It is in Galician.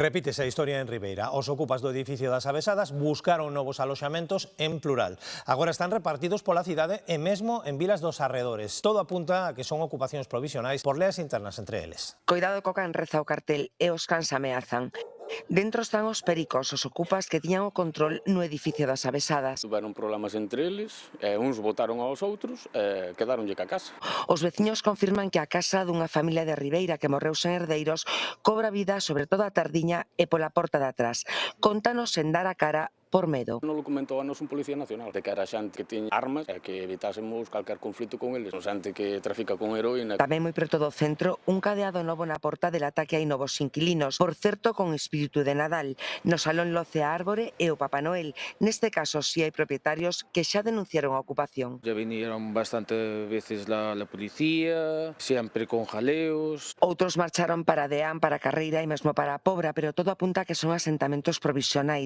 Repítese a historia en Ribeira. Os ocupas do edificio das Avesadas buscaron novos aloxamentos en plural. Agora están repartidos pola cidade e mesmo en vilas dos arredores. Todo apunta a que son ocupacións provisionais por leas internas entre eles. Coidado co can, reza o cartel, e os cans ameazan. Dentro están os pericos, os ocupas que tiñan o control no edificio das Avesadas. Tuveron problemas entre eles, uns botaron aos outros e quedaronlle ca casa. Os veciños confirman que a casa dunha familia de Ribeira que morreu sen herdeiros cobra vida sobre todo a tardiña e pola porta de atrás. Contanos sen dar a cara por medo. Non lo comentou a nos un policía nacional, de que era xente que tiña armas e que evitásemos calquer conflito con eles, xente que trafica con heroína. Tamén moi preto do centro, un cadeado novo na porta delata que hai novos inquilinos, por certo con espírito de Nadal. No salón loce a árbore e o Papá Noel. Neste caso, si hai propietarios que xa denunciaron a ocupación. Ya vinieron bastante veces la policía, siempre con jaleos. Outros marcharon para Deán, para Carreira e mesmo para a Pobra, pero todo apunta a que son asentamentos provisionais.